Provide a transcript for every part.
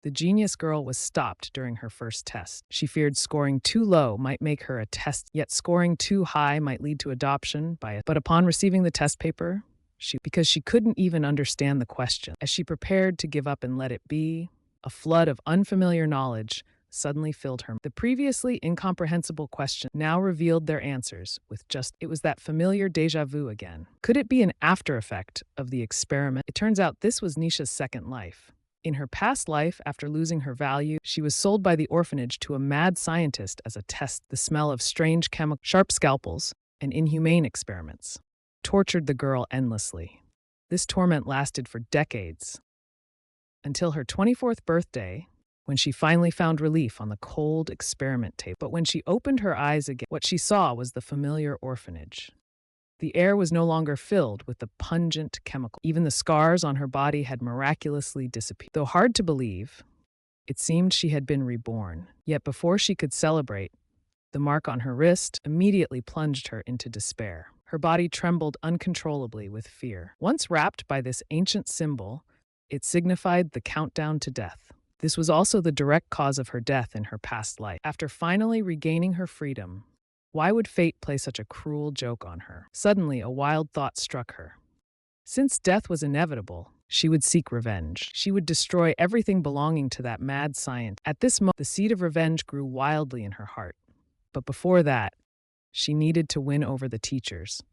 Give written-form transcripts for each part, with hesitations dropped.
The genius girl was stopped during her first test. She feared scoring too low might make her a test, yet scoring too high might lead to adoption by it. But upon receiving the test paper, because she couldn't even understand the question, as she prepared to give up and let it be, a flood of unfamiliar knowledge suddenly filled her. The previously incomprehensible question now revealed their answers it was that familiar déjà vu again. Could it be an after effect of the experiment? It turns out this was Nisha's second life. In her past life, after losing her value, she was sold by the orphanage to a mad scientist as a test. The smell of strange chemicals, sharp scalpels, and inhumane experiments tortured the girl endlessly. This torment lasted for decades, until her 24th birthday, when she finally found relief on the cold experiment table. But when she opened her eyes again, what she saw was the familiar orphanage. The air was no longer filled with the pungent chemical. Even the scars on her body had miraculously disappeared. Though hard to believe, it seemed she had been reborn. Yet before she could celebrate, the mark on her wrist immediately plunged her into despair. Her body trembled uncontrollably with fear. Once wrapped by this ancient symbol, it signified the countdown to death. This was also the direct cause of her death in her past life. After finally regaining her freedom, why would fate play such a cruel joke on her? Suddenly, a wild thought struck her. Since death was inevitable, she would seek revenge. She would destroy everything belonging to that mad scientist. At this moment, the seed of revenge grew wildly in her heart. But before that, she needed to win over the teachers.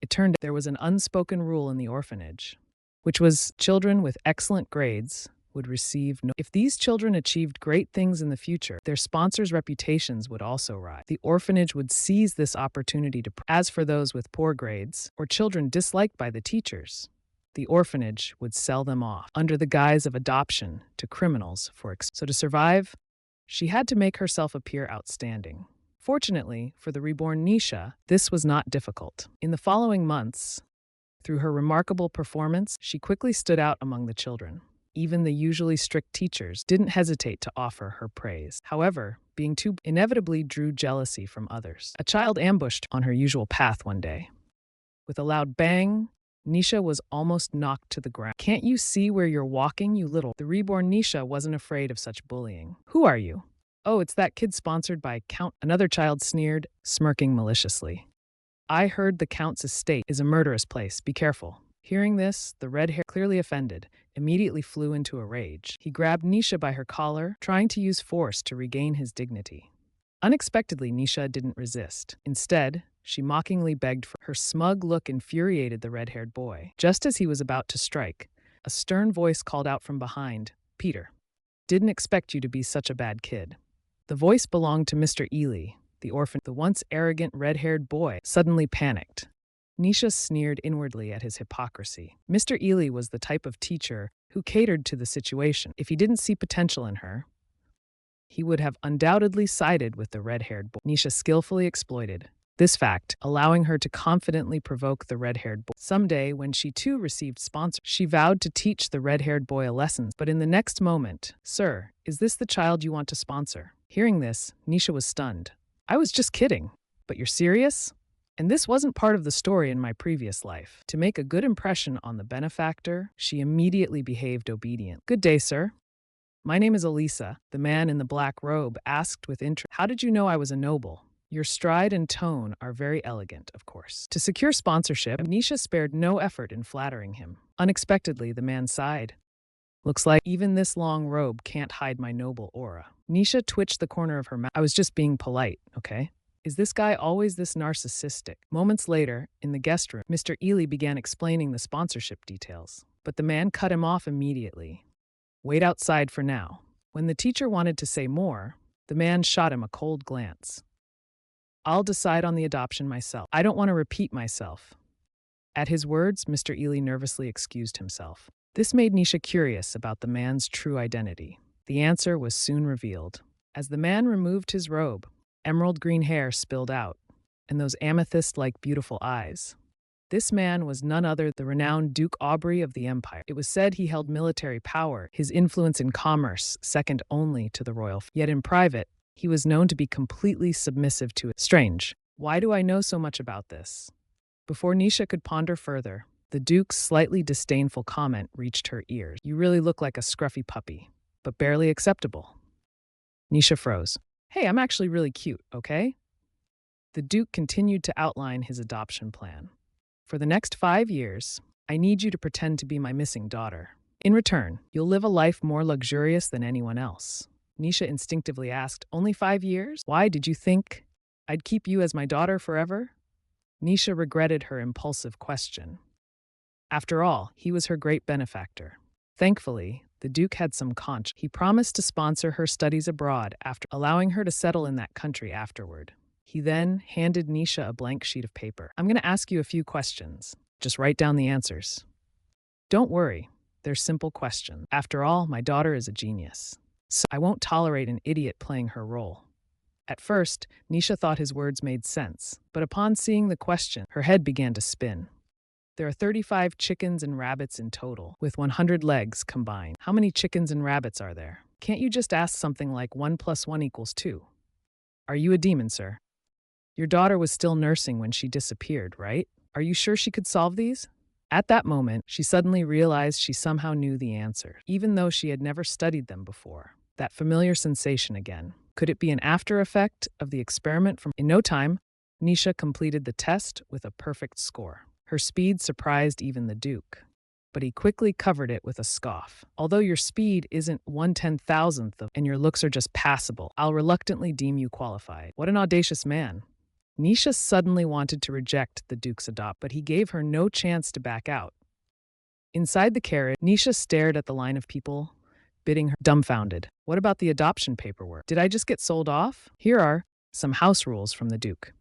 It turned out there was an unspoken rule in the orphanage, which was children with excellent grades would receive no. If these children achieved great things in the future, their sponsors' reputations would also rise. The orphanage would seize this opportunity to. As for those with poor grades or children disliked by the teachers, the orphanage would sell them off under the guise of adoption to criminals so to survive, she had to make herself appear outstanding. Fortunately for the reborn Nisha, this was not difficult. In the following months, through her remarkable performance, she quickly stood out among the children. Even the usually strict teachers didn't hesitate to offer her praise. However, being too inevitably drew jealousy from others. A child ambushed on her usual path one day. With a loud bang, Nisha was almost knocked to the ground. "Can't you see where you're walking, you little?" The reborn Nisha wasn't afraid of such bullying. "Who are you?" "Oh, it's that kid sponsored by Count." Another child sneered, smirking maliciously. "I heard the Count's estate is a murderous place. Be careful." Hearing this, the red hair, clearly offended, immediately flew into a rage. He grabbed Nisha by her collar, trying to use force to regain his dignity. Unexpectedly, Nisha didn't resist. Instead, she mockingly begged for her smug look infuriated the red-haired boy. Just as he was about to strike, a stern voice called out from behind, "Peter, didn't expect you to be such a bad kid." The voice belonged to Mr. Ely, the orphan. The once arrogant red-haired boy suddenly panicked. Nisha sneered inwardly at his hypocrisy. Mr. Ely was the type of teacher who catered to the situation. If he didn't see potential in her, he would have undoubtedly sided with the red-haired boy. Nisha skillfully exploited this fact, allowing her to confidently provoke the red-haired boy. Someday, when she too received sponsors, she vowed to teach the red-haired boy a lesson. But in the next moment, "Sir, is this the child you want to sponsor?" Hearing this, Nisha was stunned. "I was just kidding. But you're serious? And this wasn't part of the story in my previous life." To make a good impression on the benefactor, she immediately behaved obedient. "Good day, sir. My name is Elisa." The man in the black robe asked with interest, "How did you know I was a noble?" "Your stride and tone are very elegant, of course." To secure sponsorship, Nisha spared no effort in flattering him. Unexpectedly, the man sighed. "Looks like even this long robe can't hide my noble aura." Nisha twitched the corner of her mouth. "I was just being polite, okay? Is this guy always this narcissistic?" Moments later, in the guest room, Mr. Ely began explaining the sponsorship details. But the man cut him off immediately. "Wait outside for now." When the teacher wanted to say more, the man shot him a cold glance. "I'll decide on the adoption myself. I don't want to repeat myself." At his words, Mr. Ely nervously excused himself. This made Nisha curious about the man's true identity. The answer was soon revealed. As the man removed his robe, emerald green hair spilled out, and those amethyst-like beautiful eyes. This man was none other than the renowned Duke Aubrey of the Empire. It was said he held military power, his influence in commerce second only to the royal. Yet in private, he was known to be completely submissive to it. Strange. Why do I know so much about this? Before Nisha could ponder further, the Duke's slightly disdainful comment reached her ears. "You really look like a scruffy puppy." but barely acceptable. Nisha froze. Hey, I'm actually really cute, okay? The Duke continued to outline his adoption plan. For the next 5 years, I need you to pretend to be my missing daughter. In return, you'll live a life more luxurious than anyone else. Nisha instinctively asked, Only 5 years? Why did you think I'd keep you as my daughter forever? Nisha regretted her impulsive question. After all, he was her great benefactor. Thankfully, the Duke had some conscience. He promised to sponsor her studies abroad after allowing her to settle in that country afterward. He then handed Nisha a blank sheet of paper. I'm going to ask you a few questions. Just write down the answers. Don't worry, they're simple questions. After all, my daughter is a genius, so I won't tolerate an idiot playing her role. At first, Nisha thought his words made sense, but upon seeing the question, her head began to spin. There are 35 chickens and rabbits in total, with 100 legs combined. How many chickens and rabbits are there? Can't you just ask something like 1 + 1 = 2? Are you a demon, sir? Your daughter was still nursing when she disappeared, right? Are you sure she could solve these? At that moment, she suddenly realized she somehow knew the answer, even though she had never studied them before. That familiar sensation again. Could it be an after effect of the experiment from... In no time, Nisha completed the test with a perfect score. Her speed surprised even the Duke, but he quickly covered it with a scoff. Although your speed isn't 1/10,000th of, and your looks are just passable, I'll reluctantly deem you qualified. What an audacious man. Nisha suddenly wanted to reject the Duke's adopt, but he gave her no chance to back out. Inside the carriage, Nisha stared at the line of people, bidding her dumbfounded. What about the adoption paperwork? Did I just get sold off? Here are some house rules from the Duke.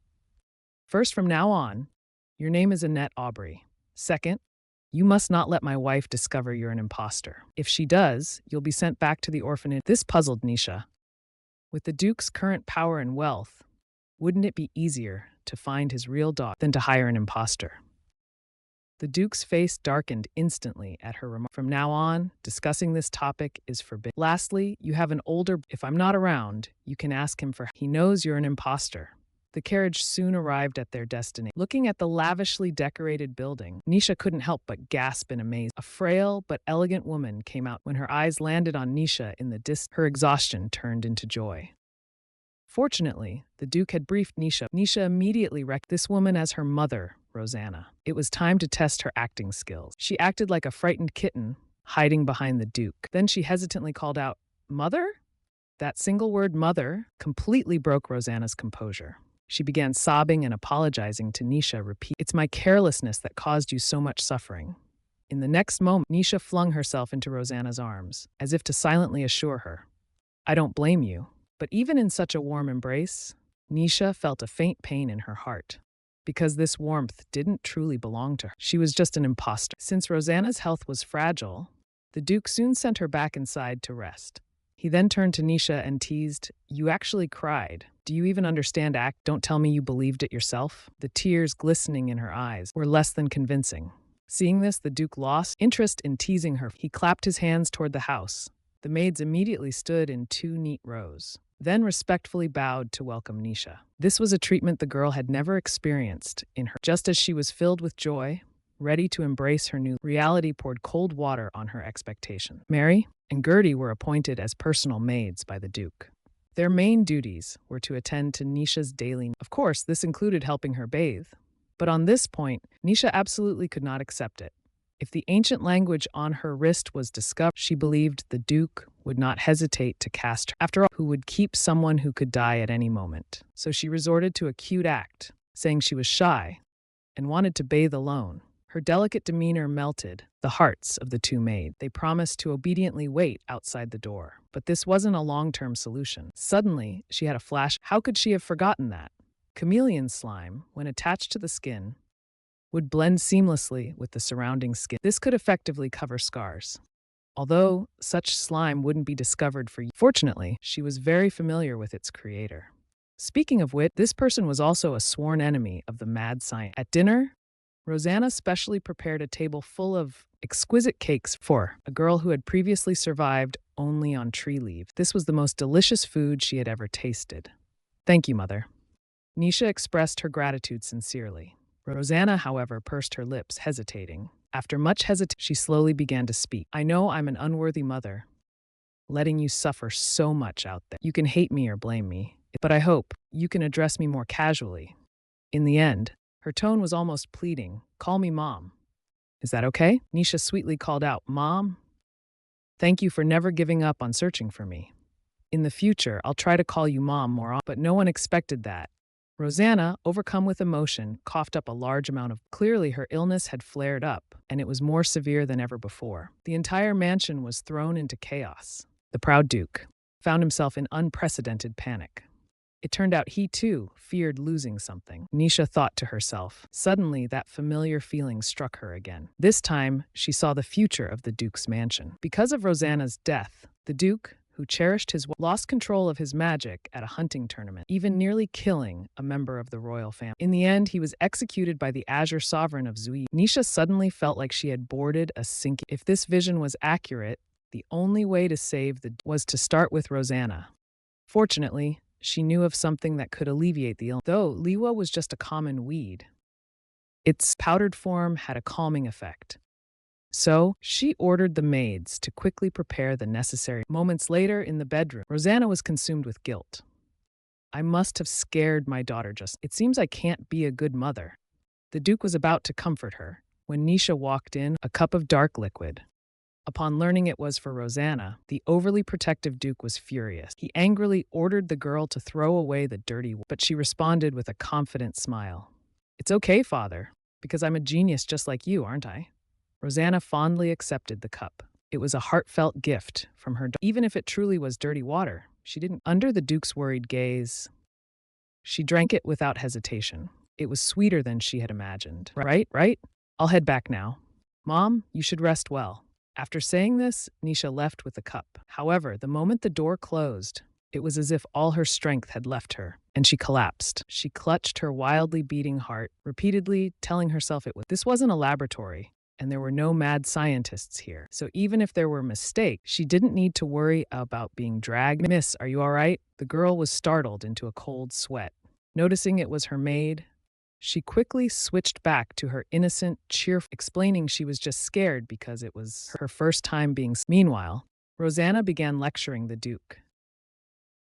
First, from now on, your name is Annette Aubrey. Second, you must not let my wife discover you're an imposter. If she does, you'll be sent back to the orphanage. This puzzled Nisha. With the Duke's current power and wealth, wouldn't it be easier to find his real daughter than to hire an imposter? The Duke's face darkened instantly at her remark. From now on, discussing this topic is forbidden. Lastly, you have an older... If I'm not around, you can ask him for... He knows you're an imposter. The carriage soon arrived at their destination. Looking at the lavishly decorated building, Nisha couldn't help but gasp in amaze. A frail but elegant woman came out. When her eyes landed on Nisha in the distance, her exhaustion turned into joy. Fortunately, the Duke had briefed Nisha. Nisha immediately recognized this woman as her mother, Rosanna. It was time to test her acting skills. She acted like a frightened kitten, hiding behind the Duke. Then she hesitantly called out, "Mother?" That single word, mother, completely broke Rosanna's composure. She began sobbing and apologizing to Nisha, It's my carelessness that caused you so much suffering. In the next moment, Nisha flung herself into Rosanna's arms, as if to silently assure her, I don't blame you. But even in such a warm embrace, Nisha felt a faint pain in her heart, because this warmth didn't truly belong to her. She was just an imposter. Since Rosanna's health was fragile, the Duke soon sent her back inside to rest. He then turned to Nisha and teased, You actually cried. Do you even understand act? Don't tell me you believed it yourself. The tears glistening in her eyes were less than convincing. Seeing this, the Duke lost interest in teasing her. He clapped his hands toward the house. The maids immediately stood in 2 neat rows, then respectfully bowed to welcome Nisha. This was a treatment the girl had never experienced in her. Just as she was filled with joy, ready to embrace her new reality poured cold water on her expectation. Mary and Gertie were appointed as personal maids by the Duke. Their main duties were to attend to Nisha's daily... Of course, this included helping her bathe. But on this point, Nisha absolutely could not accept it. If the ancient language on her wrist was discovered, she believed the Duke would not hesitate to cast her. After all, who would keep someone who could die at any moment? So she resorted to a cute act, saying she was shy and wanted to bathe alone. Her delicate demeanor melted the hearts of the 2 maids. They promised to obediently wait outside the door. But this wasn't a long-term solution. Suddenly, she had a flash. How could she have forgotten that? Chameleon slime, when attached to the skin, would blend seamlessly with the surrounding skin. This could effectively cover scars. Although such slime wouldn't be discovered for years. Fortunately, she was very familiar with its creator. Speaking of which, this person was also a sworn enemy of the mad scientist. At dinner, Rosanna specially prepared a table full of exquisite cakes for a girl who had previously survived only on tree leaves. This was the most delicious food she had ever tasted. Thank you, Mother. Nisha expressed her gratitude sincerely. Rosanna, however, pursed her lips, hesitating. After much hesitation, she slowly began to speak. I know I'm an unworthy mother, letting you suffer so much out there. You can hate me or blame me, but I hope you can address me more casually. In the end, her tone was almost pleading. Call me Mom. Is that okay? Nisha sweetly called out, Mom, thank you for never giving up on searching for me. In the future, I'll try to call you Mom more often, but no one expected that. Rosanna, overcome with emotion, coughed up a large amount of. Clearly, her illness had flared up, and it was more severe than ever before. The entire mansion was thrown into chaos. The proud Duke found himself in unprecedented panic. It turned out he, too, feared losing something. Nisha thought to herself. Suddenly, that familiar feeling struck her again. This time, she saw the future of the Duke's mansion. Because of Rosanna's death, the Duke, who cherished his wife, lost control of his magic at a hunting tournament, even nearly killing a member of the royal family. In the end, he was executed by the Azure Sovereign of Zui. Nisha suddenly felt like she had boarded a sinking. If this vision was accurate, the only way to save the was to start with Rosanna. Fortunately, she knew of something that could alleviate the illness. Though Liwa was just a common weed, its powdered form had a calming effect. So, she ordered the maids to quickly prepare the necessary. Moments later, in the bedroom, Rosanna was consumed with guilt. I must have scared my daughter just. It seems I can't be a good mother. The Duke was about to comfort her when Nisha walked in, a cup of dark liquid. Upon learning it was for Rosanna, the overly protective Duke was furious. He angrily ordered the girl to throw away the dirty, but she responded with a confident smile. It's okay, Father, because I'm a genius just like you, aren't I? Rosanna fondly accepted the cup. It was a heartfelt gift from her daughter. Even if it truly was dirty water, she didn't. Under the Duke's worried gaze, she drank it without hesitation. It was sweeter than she had imagined. Right? I'll head back now. Mom, you should rest well. After saying this, Nisha left with the cup. However, the moment the door closed, it was as if all her strength had left her, and she collapsed. She clutched her wildly beating heart, repeatedly telling herself this wasn't a laboratory, and there were no mad scientists here. So even if there were mistakes, she didn't need to worry about being dragged. Miss, are you all right? The girl was startled into a cold sweat. Noticing it was her maid, she quickly switched back to her innocent, cheerful, explaining she was just scared because it was her first time being. Meanwhile, Rosanna began lecturing the Duke.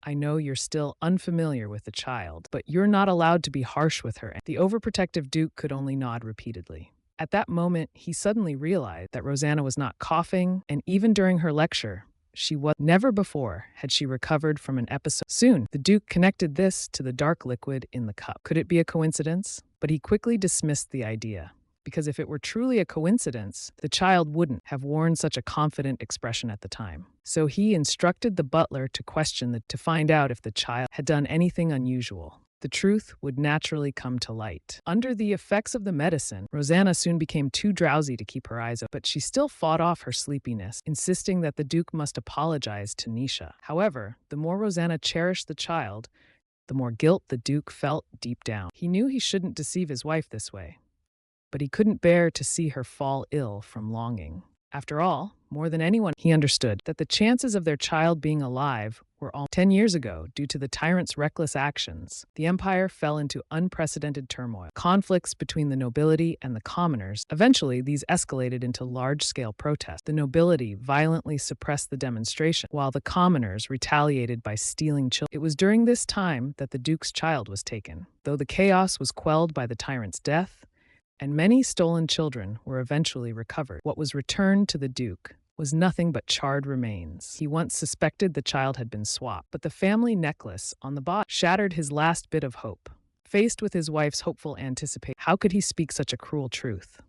I know you're still unfamiliar with the child, but you're not allowed to be harsh with her. The overprotective Duke could only nod repeatedly. At that moment, he suddenly realized that Rosanna was not coughing, and even during her lecture, she was. Never before had she recovered from an episode. Soon, the Duke connected this to the dark liquid in the cup. Could it be a coincidence? But he quickly dismissed the idea, because if it were truly a coincidence, the child wouldn't have worn such a confident expression at the time. So he instructed the butler to question to find out if the child had done anything unusual. The truth would naturally come to light. Under the effects of the medicine, Rosanna soon became too drowsy to keep her eyes open, but she still fought off her sleepiness, insisting that the Duke must apologize to Nisha. However, the more Rosanna cherished the child, the more guilt the Duke felt deep down. He knew he shouldn't deceive his wife this way, but he couldn't bear to see her fall ill from longing. After all, more than anyone, he understood that the chances of their child being alive were all. 10 years ago, due to the tyrant's reckless actions, the empire fell into unprecedented turmoil. Conflicts between the nobility and the commoners. Eventually, these escalated into large-scale protests. The nobility violently suppressed the demonstration, while the commoners retaliated by stealing children. It was during this time that the Duke's child was taken. Though the chaos was quelled by the tyrant's death, and many stolen children were eventually recovered, what was returned to the Duke was nothing but charred remains. He once suspected the child had been swapped, but the family necklace on the body shattered his last bit of hope. Faced with his wife's hopeful anticipation, how could he speak such a cruel truth?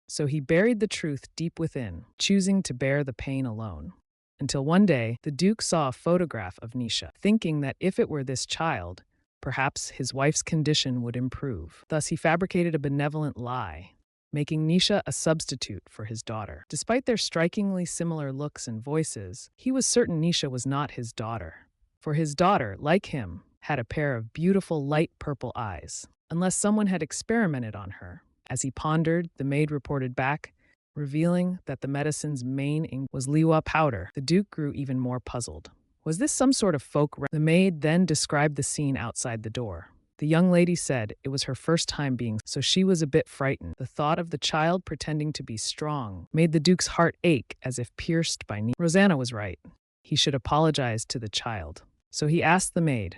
So he buried the truth deep within, choosing to bear the pain alone. Until one day, the Duke saw a photograph of Nisha, thinking that if it were this child, perhaps his wife's condition would improve. Thus, he fabricated a benevolent lie, making Nisha a substitute for his daughter. Despite their strikingly similar looks and voices, he was certain Nisha was not his daughter. For his daughter, like him, had a pair of beautiful light purple eyes, unless someone had experimented on her. As he pondered, the maid reported back, revealing that the medicine's main ingredient was Liwa powder. The Duke grew even more puzzled. Was this some sort of folk? The maid then described the scene outside the door. The young lady said it was her first time being, so she was a bit frightened. The thought of the child pretending to be strong made the Duke's heart ache as if pierced by needles. Rosanna was right. He should apologize to the child. So he asked the maid,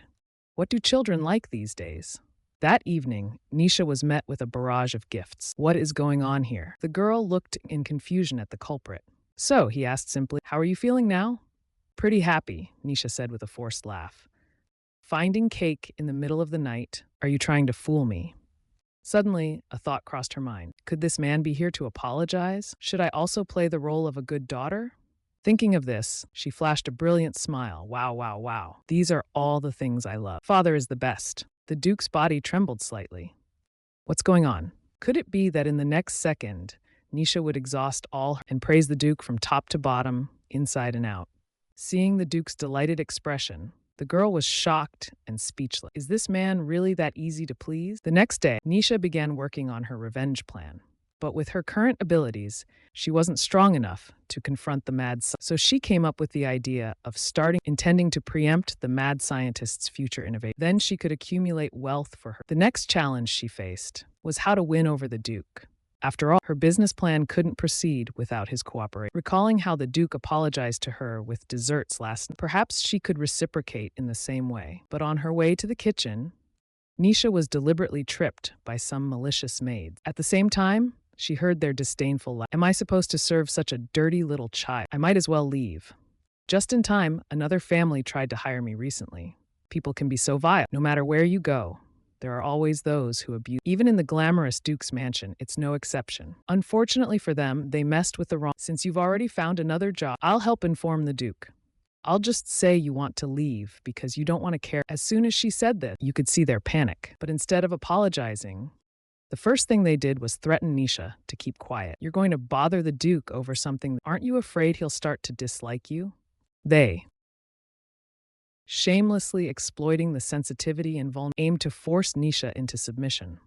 "What do children like these days?" That evening, Nisha was met with a barrage of gifts. What is going on here? The girl looked in confusion at the culprit. So, he asked simply, "How are you feeling now?" "Pretty happy," Nisha said with a forced laugh. "Finding cake in the middle of the night. Are you trying to fool me?" Suddenly, a thought crossed her mind. Could this man be here to apologize? Should I also play the role of a good daughter? Thinking of this, she flashed a brilliant smile. Wow, wow, wow. These are all the things I love. Father is the best. The Duke's body trembled slightly. What's going on? Could it be that in the next second, Nisha would exhaust all and praise the Duke from top to bottom, inside and out? Seeing the Duke's delighted expression, the girl was shocked and speechless. Is this man really that easy to please? The next day, Nisha began working on her revenge plan. But with her current abilities, she wasn't strong enough to confront the so she came up with the idea of intending to preempt the mad scientist's future innovation. Then she could accumulate wealth for her. The next challenge she faced was how to win over the Duke. After all, her business plan couldn't proceed without his cooperation. Recalling how the Duke apologized to her with desserts last night, perhaps she could reciprocate in the same way. But on her way to the kitchen, Nisha was deliberately tripped by some malicious maids. At the same time, she heard their disdainful laugh. Am I supposed to serve such a dirty little child? I might as well leave. Just in time, another family tried to hire me recently. People can be so vile. No matter where you go, there are always those who abuse. Even in the glamorous Duke's mansion, it's no exception. Unfortunately for them, they messed with the wrong. Since you've already found another job, I'll help inform the Duke. I'll just say you want to leave because you don't want to care. As soon as she said this, you could see their panic. But instead of apologizing, the first thing they did was threaten Nisha to keep quiet. You're going to bother the Duke over something. Aren't you afraid he'll start to dislike you? They, shamelessly exploiting the sensitivity and vulnerability, aimed to force Nisha into submission.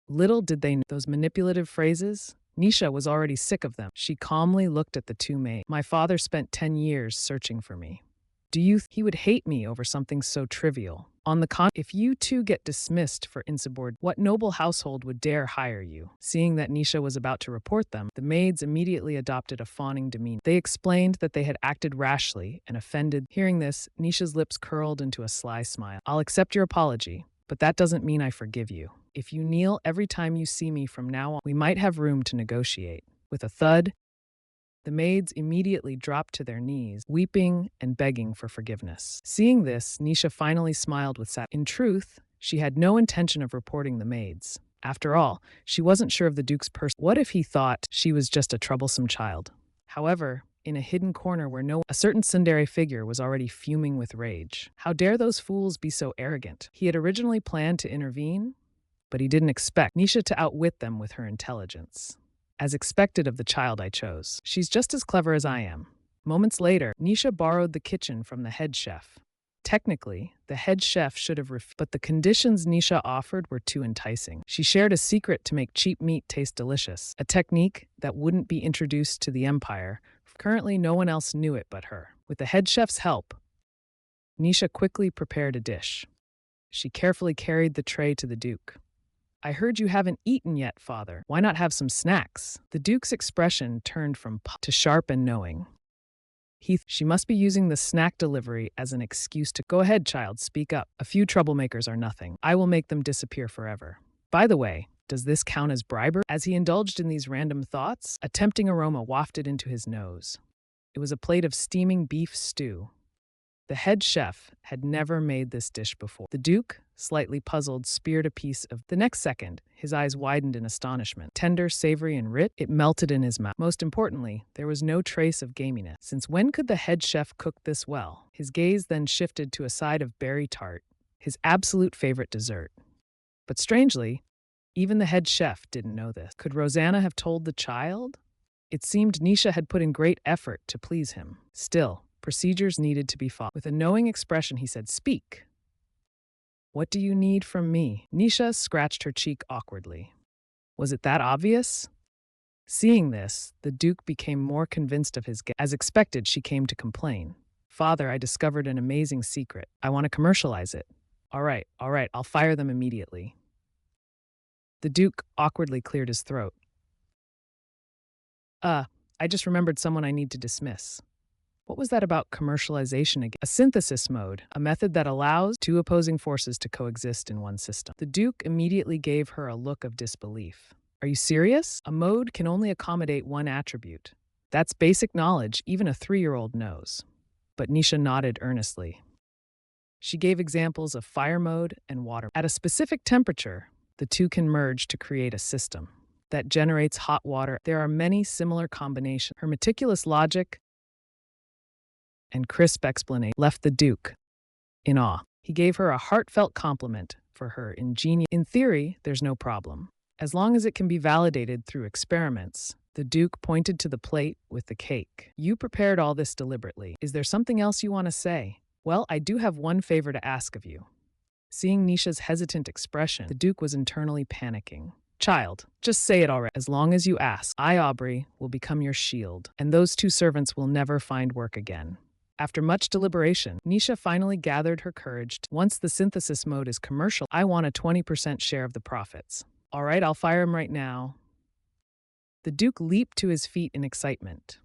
Little did they know those manipulative phrases. Nisha was already sick of them. She calmly looked at the two maids. My father spent 10 years searching for me. Do you think he would hate me over something so trivial? On the contrary, if you two get dismissed for insubordination, what noble household would dare hire you? Seeing that Nisha was about to report them, the maids immediately adopted a fawning demeanor. They explained that they had acted rashly and offended. Hearing this, Nisha's lips curled into a sly smile. I'll accept your apology, but that doesn't mean I forgive you. If you kneel every time you see me from now on, we might have room to negotiate. With a thud, the maids immediately dropped to their knees, weeping and begging for forgiveness. Seeing this, Nisha finally smiled with satisfaction. In truth, she had no intention of reporting the maids. After all, she wasn't sure of the Duke's person. What if he thought she was just a troublesome child? However, in a hidden corner where a certain tsundere figure was already fuming with rage. How dare those fools be so arrogant? He had originally planned to intervene, but he didn't expect Nisha to outwit them with her intelligence. As expected of the child I chose. She's just as clever as I am. Moments later, Nisha borrowed the kitchen from the head chef. Technically, the head chef should have refused, but the conditions Nisha offered were too enticing. She shared a secret to make cheap meat taste delicious, a technique that wouldn't be introduced to the empire. Currently, no one else knew it but her. With the head chef's help, Nisha quickly prepared a dish. She carefully carried the tray to the Duke. I heard you haven't eaten yet, Father. Why not have some snacks? The Duke's expression turned from to sharp and knowing. She must be using the snack delivery as an excuse to go ahead, child, speak up. A few troublemakers are nothing. I will make them disappear forever. By the way, does this count as bribery? As he indulged in these random thoughts, a tempting aroma wafted into his nose. It was a plate of steaming beef stew. The head chef had never made this dish before. The Duke, slightly puzzled, speared a piece of. The next second, his eyes widened in astonishment. Tender, savory, and rich, it melted in his mouth. Most importantly, there was no trace of gaminess. Since when could the head chef cook this well? His gaze then shifted to a side of berry tart, his absolute favorite dessert. But strangely, even the head chef didn't know this. Could Rosanna have told the child? It seemed Nisha had put in great effort to please him. Still, procedures needed to be followed. With a knowing expression, he said, "Speak. What do you need from me?" Nisha scratched her cheek awkwardly. Was it that obvious? Seeing this, the Duke became more convinced of his guess. As expected, she came to complain. Father, I discovered an amazing secret. I want to commercialize it. All right, I'll fire them immediately. The Duke awkwardly cleared his throat. I just remembered someone I need to dismiss. What was that about commercialization again? A synthesis mode, a method that allows two opposing forces to coexist in one system. The Duke immediately gave her a look of disbelief. Are you serious? A mode can only accommodate one attribute. That's basic knowledge even a 3-year-old knows. But Nisha nodded earnestly. She gave examples of fire mode and water. At a specific temperature, the two can merge to create a system that generates hot water. There are many similar combinations. Her meticulous logic and crisp explanation left the Duke in awe. He gave her a heartfelt compliment for her ingenious. In theory, there's no problem. As long as it can be validated through experiments. The Duke pointed to the plate with the cake. You prepared all this deliberately. Is there something else you want to say? Well, I do have one favor to ask of you. Seeing Nisha's hesitant expression, the Duke was internally panicking. Child, just say it already. As long as you ask, I, Aubrey, will become your shield, and those 2 servants will never find work again. After much deliberation, Nisha finally gathered her courage. Once the synthesis mode is commercial, I want a 20% share of the profits. All right, I'll fire him right now. The Duke leaped to his feet in excitement.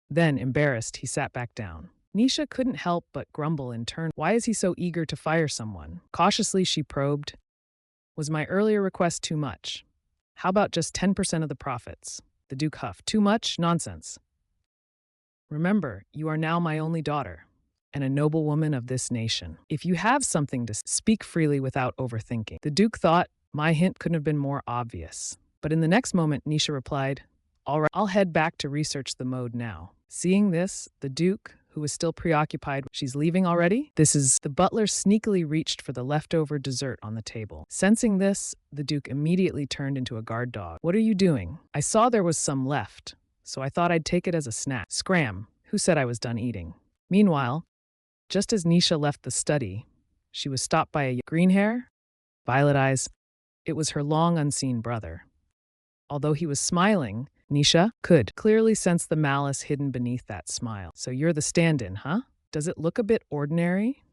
Then, embarrassed, he sat back down. Nisha couldn't help but grumble in turn. Why is he so eager to fire someone? Cautiously, she probed. Was my earlier request too much? How about just 10% of the profits? The Duke huffed. Too much? Nonsense. Remember, you are now my only daughter, and a noble woman of this nation. If you have something to speak freely without overthinking. The Duke thought my hint couldn't have been more obvious. But in the next moment, Nisha replied, all right, I'll head back to research the mode now. Seeing this, the Duke, who was still preoccupied, she's leaving already? The butler sneakily reached for the leftover dessert on the table. Sensing this, the Duke immediately turned into a guard dog. What are you doing? I saw there was some left, so I thought I'd take it as a snack. Scram, who said I was done eating? Meanwhile, just as Nisha left the study, she was stopped by a green hair, violet eyes. It was her long unseen brother. Although he was smiling, Nisha could clearly sense the malice hidden beneath that smile. So you're the stand-in, huh? Does it look a bit ordinary?